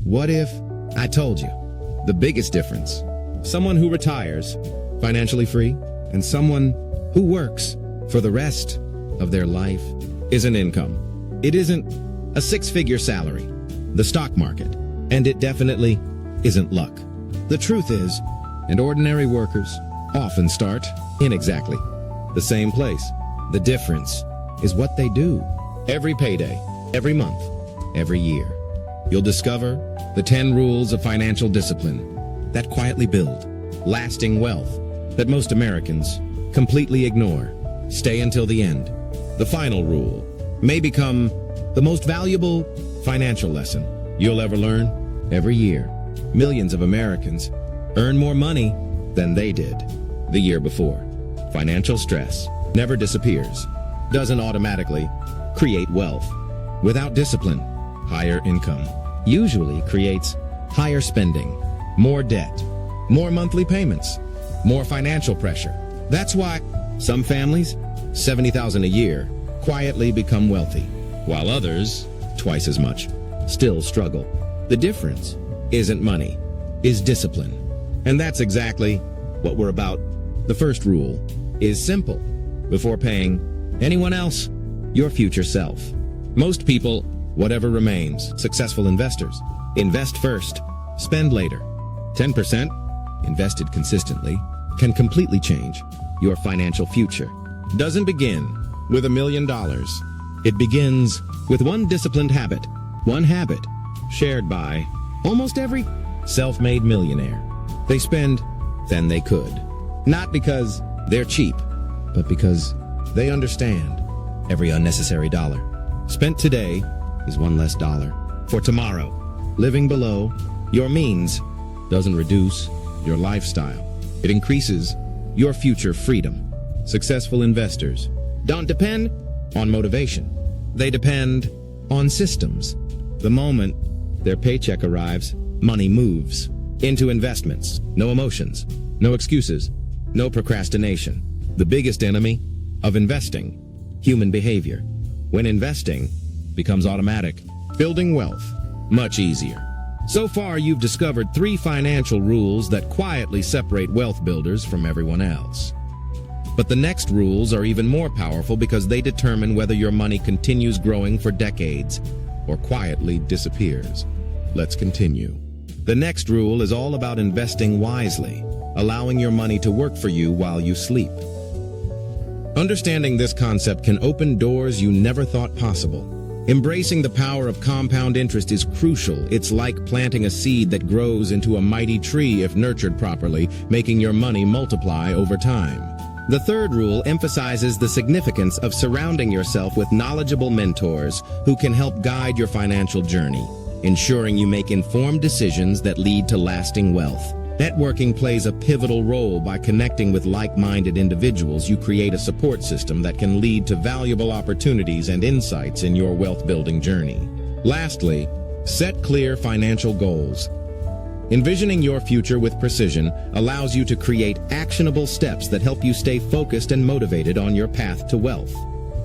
What if I told you the biggest difference? Someone who retires financially free and someone who works for the rest of their life isn't income. It isn't a six-figure salary, the stock market, and it definitely isn't luck. The truth is, and ordinary workers often start in exactly the same place. The difference is what they do. Every payday, every month, every year, you'll discover the 10 rules of financial discipline that quietly build lasting wealth that most Americans completely ignore. Stay until the end. The final rule may become the most valuable financial lesson you'll ever learn. Every year, millions of Americans earn more money than they did the year before. Financial stress never disappears, doesn't automatically create wealth. Without discipline, higher income usually creates higher spending, more debt, more monthly payments, more financial pressure. That's why some families, $70,000 a year, quietly become wealthy, while others, twice as much, still struggle. The difference isn't money, is discipline. And that's exactly what we're about. The first rule is simple. Before paying anyone else, your future self. Most people, whatever remains, successful investors, invest first, spend later. 10% invested consistently can completely change your financial future. Doesn't begin with $1 million. It begins with one disciplined habit. One habit shared by almost every self-made millionaire. They spend than they could. Not because they're cheap, but because they understand every unnecessary dollar spent today is one less dollar for tomorrow. Living below your means doesn't reduce your lifestyle. It increases your future freedom. Successful investors don't depend on motivation. They depend on systems. The moment their paycheck arrives, money moves into investments. No emotions, no excuses, no procrastination. The biggest enemy of investing, human behavior. When investing becomes automatic, building wealth much easier. So far, you've discovered 3 financial rules that quietly separate wealth builders from everyone else. But the next rules are even more powerful because they determine whether your money continues growing for decades or quietly disappears. Let's continue. The next rule is all about investing wisely, allowing your money to work for you while you sleep. Understanding this concept can open doors you never thought possible. Embracing the power of compound interest is crucial. It's like planting a seed that grows into a mighty tree if nurtured properly, making your money multiply over time. The third rule emphasizes the significance of surrounding yourself with knowledgeable mentors who can help guide your financial journey, ensuring you make informed decisions that lead to lasting wealth. Networking plays a pivotal role. By connecting with like-minded individuals, you create a support system that can lead to valuable opportunities and insights in your wealth-building journey. Lastly, set clear financial goals. Envisioning your future with precision allows you to create actionable steps that help you stay focused and motivated on your path to wealth.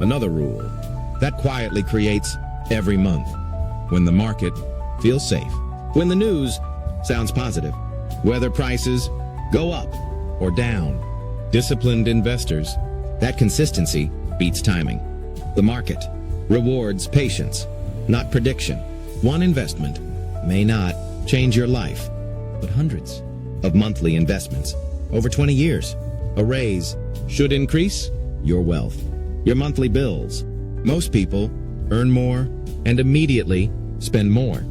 Another rule that quietly creates every month. When the market feels safe, when the news sounds positive, whether prices go up or down, disciplined investors, that consistency beats timing. The market rewards patience, not prediction. One investment may not change your life, but hundreds of monthly investments over 20 years. A raise should increase your wealth, your monthly bills. Most people earn more and immediately spend more.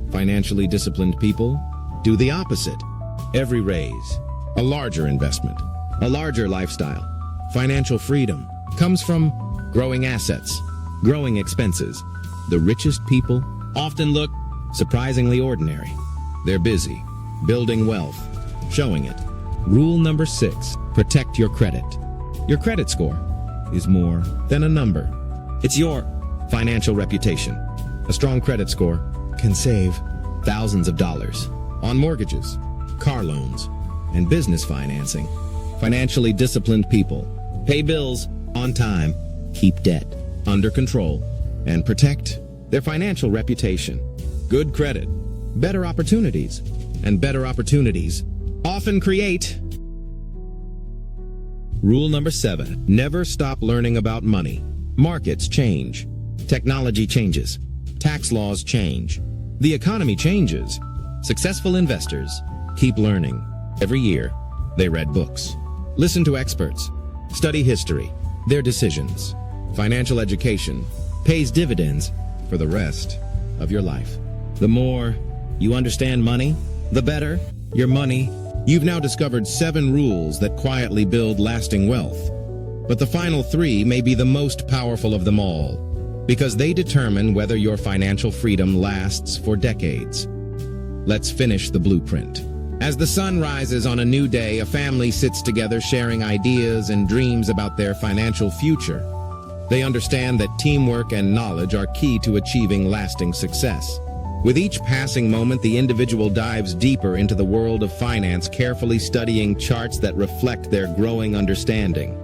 Financially disciplined people do the opposite. Every raise, a larger investment, a larger lifestyle. Financial freedom comes from growing assets, growing expenses. The richest people often look surprisingly ordinary. They're busy building wealth, showing it. Rule number 6, protect your credit. Your credit score is more than a number. It's your financial reputation. A strong credit score can save thousands of dollars on mortgages, car loans, and business financing. Financially disciplined people pay bills on time, keep debt under control, and protect their financial reputation. Good credit better opportunities. And better opportunities often create. Rule number 7. Never stop learning about money. Markets change. Technology changes. Tax laws change. The economy changes. Successful investors keep learning. Every year, they read books. Listen to experts. Study history. Their decisions. Financial education pays dividends for the rest of your life. The more you understand money, the better your money. You've now discovered 7 rules that quietly build lasting wealth. But the final 3 may be the most powerful of them all, because they determine whether your financial freedom lasts for decades. Let's finish the blueprint. As the sun rises on a new day, a family sits together sharing ideas and dreams about their financial future. They understand that teamwork and knowledge are key to achieving lasting success. With each passing moment, the individual dives deeper into the world of finance, carefully studying charts that reflect their growing understanding.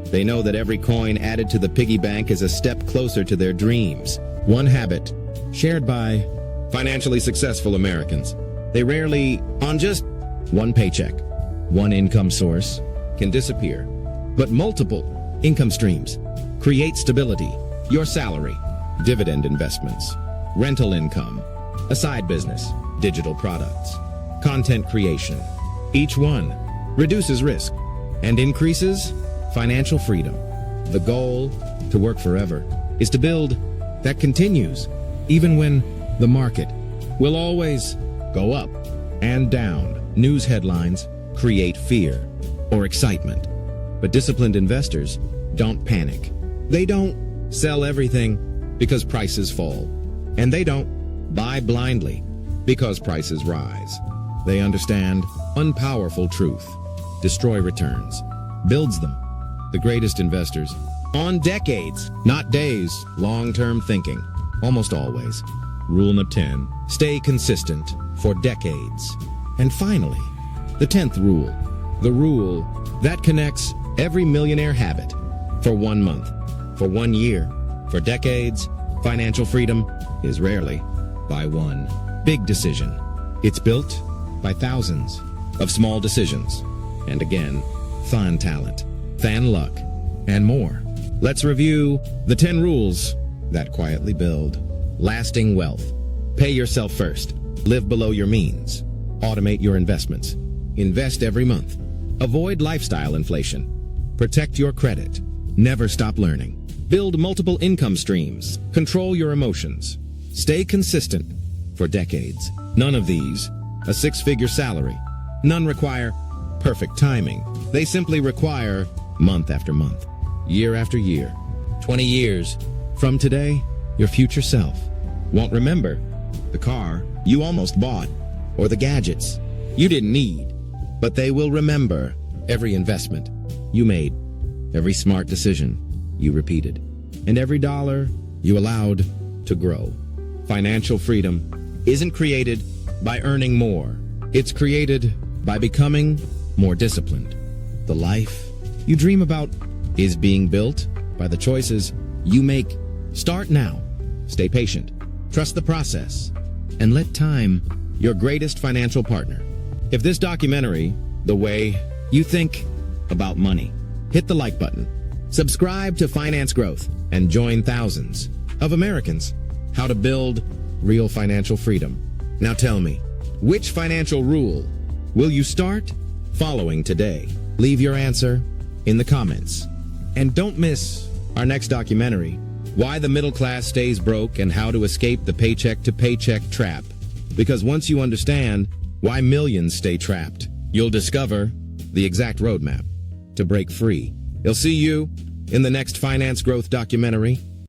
They know that every coin added to the piggy bank is a step closer to their dreams. One habit shared by financially successful Americans. They rarely on just one paycheck. One income source can disappear, but multiple income streams create stability. Your salary, dividend investments, rental income, a side business, digital products, content creation. Each one reduces risk and increases financial freedom. The goal, to work forever, is to build that continues, even when the market will always go up and down. News headlines create fear or excitement, but disciplined investors don't panic. They don't sell everything because prices fall, and they don't buy blindly because prices rise. They understand one powerful truth: destroy returns, builds them. The greatest investors on decades, not days, long-term thinking, almost always. Rule number 10, stay consistent for decades. And finally, the 10th rule, the rule that connects every millionaire habit. For 1 month, for 1 year, for decades, financial freedom is rarely by one big decision. It's built by thousands of small decisions. And again, fan talent, fan luck, and more. Let's review the 10 rules that quietly build lasting wealth. Pay yourself first. Live below your means. Automate your investments. Invest every month. Avoid lifestyle inflation. Protect your credit. Never stop learning. Build multiple income streams. Control your emotions. Stay consistent for decades. None of these, a 6-figure salary. None require perfect timing. They simply require month after month, year after year. 20 years from today, your future self won't remember the car you almost bought or the gadgets you didn't need, but they will remember every investment you made, every smart decision you repeated, and every dollar you allowed to grow. Financial freedom isn't created by earning more. It's created by becoming more disciplined. The life you dream about is being built by the choices you make. Start now. Stay patient. Trust the process. And let time your greatest financial partner. If this documentary, the way you think about money, hit the like button. Subscribe to Finance Growth and join thousands of Americans how to build real financial freedom. Now tell me, which financial rule will you start following today? Leave your answer in the comments. And don't miss our next documentary, Why the Middle Class Stays Broke and How to Escape the Paycheck to Paycheck Trap. Because once you understand why millions stay trapped, you'll discover the exact roadmap to break free. I'll see you in the next Finance Growth documentary.